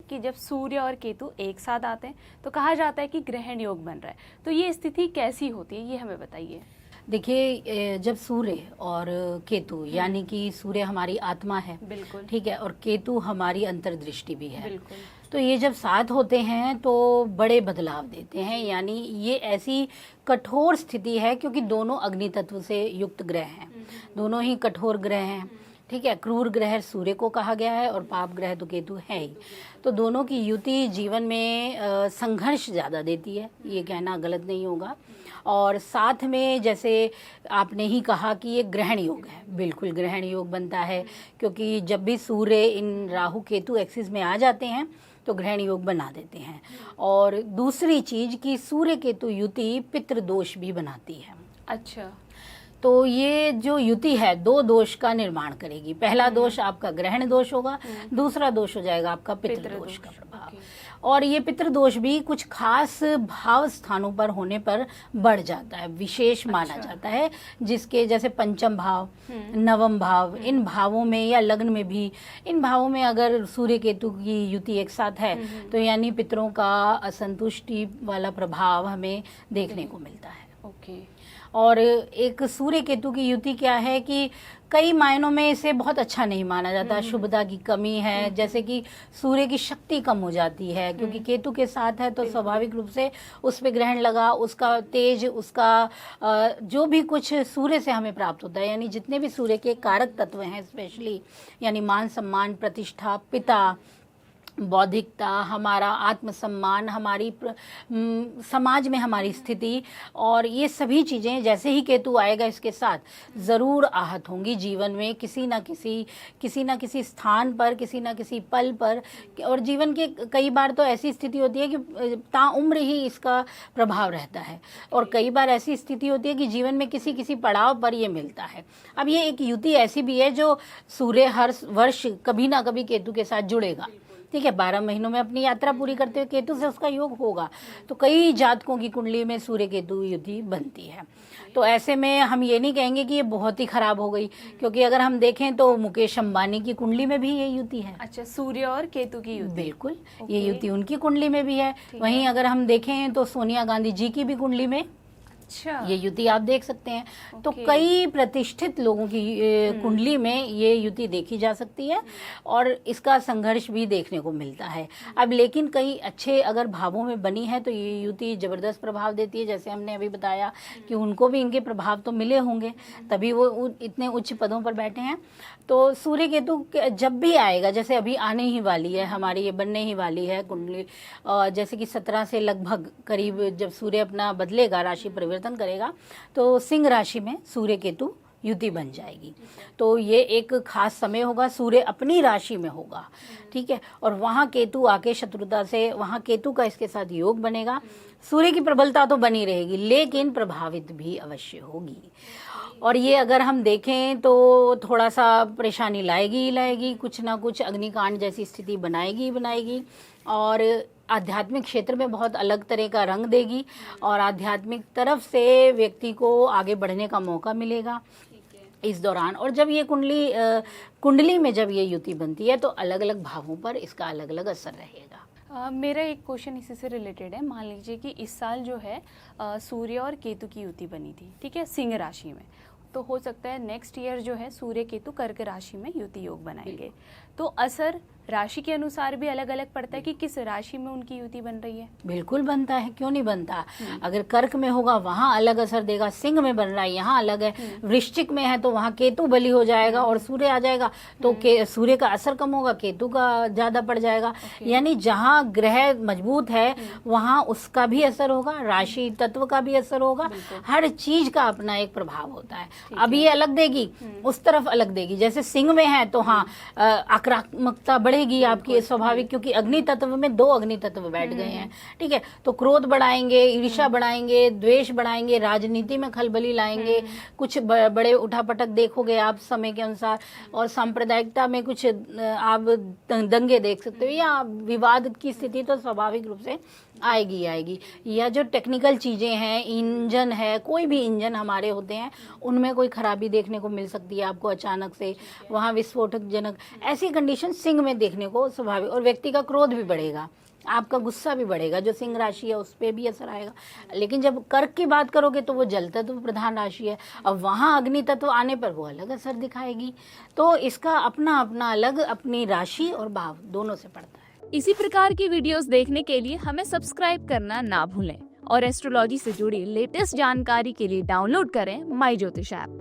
कि जब सूर्य और केतु एक साथ आते हैं तो कहा जाता है कि ग्रहण योग बन रहा है, तो ये स्थिति कैसी होती है, ये हमें बताइए। देखिए, जब सूर्य और केतु यानी कि सूर्य हमारी आत्मा है, बिल्कुल। ठीक है, और केतु हमारी अंतर्दृष्टि भी है। बिल्कुल। तो ये जब साथ होते हैं तो बड़े बदलाव देते हैं, यानी ये ऐसी कठोर स्थिति है क्योंकि दोनों अग्नि तत्व से युक्त ग्रह हैं, दोनों ही कठोर ग्रह हैं, ठीक है। क्रूर ग्रह सूर्य को कहा गया है और पाप ग्रह तो केतु है ही। तो दोनों की युति जीवन में संघर्ष ज़्यादा देती है, ये कहना गलत नहीं होगा। और साथ में जैसे आपने ही कहा कि ये ग्रहण योग है, बिल्कुल ग्रहण योग बनता है क्योंकि जब भी सूर्य इन राहु केतु एक्सिस में आ जाते हैं तो ग्रहण योग बना देते हैं। और दूसरी चीज़ कि सूर्य केतु युति पितृदोष भी बनाती है। अच्छा। तो ये जो युति है दो दोष का निर्माण करेगी। पहला दोष आपका ग्रहण दोष होगा, दूसरा दोष हो जाएगा आपका पितृदोष का प्रभाव। और ये पितृदोष भी कुछ खास भाव स्थानों पर होने पर बढ़ जाता है, विशेष माना जाता है, जिसके जैसे पंचम भाव, नवम भाव, इन भावों में या लग्न में भी, इन भावों में अगर सूर्य केतु की युति एक साथ है तो यानी पितरों का असंतुष्टि वाला प्रभाव हमें देखने को मिलता है। ओके। और एक सूर्य केतु की युति क्या है कि कई मायनों में इसे बहुत अच्छा नहीं माना जाता, शुभता की कमी है, जैसे कि सूर्य की शक्ति कम हो जाती है क्योंकि केतु के साथ है तो स्वाभाविक रूप से उस पे ग्रहण लगा, उसका तेज, उसका जो भी कुछ सूर्य से हमें प्राप्त होता है, यानी जितने भी सूर्य के कारक तत्व हैं स्पेशली, यानी मान सम्मान, प्रतिष्ठा, पिता, बौद्धिकता, हमारा आत्मसम्मान, हमारी समाज में हमारी स्थिति, और ये सभी चीज़ें जैसे ही केतु आएगा इसके साथ ज़रूर आहत होंगी जीवन में, किसी ना किसी स्थान पर, किसी ना किसी पल पर। और जीवन के कई बार तो ऐसी स्थिति होती है कि ताउम्र ही इसका प्रभाव रहता है, और कई बार ऐसी स्थिति होती है कि जीवन में किसी पड़ाव पर ये मिलता है। अब ये एक युति ऐसी भी है जो सूर्य हर वर्ष कभी ना कभी केतु के साथ जुड़ेगा, ठीक है, 12 महीनों में अपनी यात्रा पूरी करते हुए केतु से उसका योग होगा। तो कई जातकों की कुंडली में सूर्य केतु युति बनती है। तो ऐसे में हम ये नहीं कहेंगे कि ये बहुत ही खराब हो गई, क्योंकि अगर हम देखें तो मुकेश अंबानी की कुंडली में भी ये युति है। अच्छा, सूर्य और केतु की युति। बिल्कुल, ये युति उनकी कुंडली में भी है। वहीं अगर हम देखें तो सोनिया गांधी जी की भी कुंडली में अच्छा, ये युति आप देख सकते हैं। तो कई प्रतिष्ठित लोगों की कुंडली में ये युति देखी जा सकती है और इसका संघर्ष भी देखने को मिलता है। अब लेकिन कई अच्छे अगर भावों में बनी है तो ये युति जबरदस्त प्रभाव देती है, जैसे हमने अभी बताया कि उनको भी इनके प्रभाव तो मिले होंगे तभी वो इतने उच्च पदों पर बैठे हैं। तो सूर्य केतु जब भी आएगा, जैसे अभी आने ही वाली है हमारी, ये बनने ही वाली है कुंडली, जैसे कि 17 से लगभग करीब जब सूर्य अपना बदलेगा, राशि परिवर्तन करेगा, तो सिंह राशि में सूर्य केतु युति बन जाएगी। तो ये एक खास समय होगा, सूर्य अपनी राशि में होगा, ठीक है, और वहाँ केतु आके शत्रुता से, वहाँ केतु का इसके साथ योग बनेगा। सूर्य की प्रबलता तो बनी रहेगी लेकिन प्रभावित भी अवश्य होगी। और ये अगर हम देखें तो थोड़ा सा परेशानी लाएगी ही लाएगी, कुछ ना कुछ अग्निकांड जैसी स्थिति बनाएगी ही बनाएगी, और आध्यात्मिक क्षेत्र में बहुत अलग तरह का रंग देगी, और आध्यात्मिक तरफ से व्यक्ति को आगे बढ़ने का मौका मिलेगा इस दौरान। और जब ये कुंडली में जब ये युति बनती है तो अलग अलग भावों पर इसका अलग अलग असर रहेगा। मेरा एक क्वेश्चन इसी से रिलेटेड है। मान लीजिए कि इस साल जो है सूर्य और केतु की युति बनी थी, ठीक है, सिंह राशि में, तो हो सकता है नेक्स्ट ईयर जो है सूर्य केतु कर्क राशि में युति योग बनाएंगे, तो असर राशि के अनुसार भी अलग अलग पड़ता है कि किस राशि में उनकी युति बन रही है? बिल्कुल बनता है, क्यों नहीं बनता। अगर कर्क में होगा वहाँ अलग असर देगा, सिंह में बन रहा है यहाँ अलग है, वृश्चिक में है तो वहाँ केतु बली हो जाएगा और सूर्य आ जाएगा तो सूर्य का असर कम होगा, केतु का ज्यादा पड़ जाएगा। यानी जहाँ ग्रह मजबूत है वहाँ उसका भी असर होगा, राशि तत्व का भी असर होगा, हर चीज का अपना एक प्रभाव होता है। अब ये अलग देगी, उस तरफ अलग देगी, जैसे सिंह में है तो हाँ आक्रामकता बढ़ेगी आपकी स्वाभाविक, क्योंकि अग्नि तत्व में 2 अग्नि तत्व बैठ गए हैं, ठीक है, तो क्रोध बढ़ाएंगे, ईर्ष्या बढ़ाएंगे, द्वेष बढ़ाएंगे, राजनीति में खलबली लाएंगे, कुछ बड़े उठापटक देखोगे आप समय के अनुसार, और सांप्रदायिकता में कुछ आप दंगे देख सकते हो, या विवाद की स्थिति तो स्वाभाविक रूप से आएगी आएगी। या जो टेक्निकल चीज़ें हैं, इंजन है, कोई भी इंजन हमारे होते हैं उनमें कोई खराबी देखने को मिल सकती है आपको अचानक से, वहाँ विस्फोटक जनक ऐसी कंडीशन सिंह में देखने को स्वाभाविक, और व्यक्ति का क्रोध भी बढ़ेगा, आपका गुस्सा भी बढ़ेगा, जो सिंह राशि है उस पर भी असर आएगा। लेकिन जब कर्क की बात करोगे तो वो जल तत्व प्रधान राशि है, अब वहाँ अग्नि तत्व आने पर वो अलग असर दिखाएगी। तो इसका अपना अपना अलग अपनी राशि और भाव दोनों से पड़ता है। इसी प्रकार की वीडियोस देखने के लिए हमें सब्सक्राइब करना ना भूलें और एस्ट्रोलॉजी से जुड़ी लेटेस्ट जानकारी के लिए डाउनलोड करें माई ज्योतिष ऐप।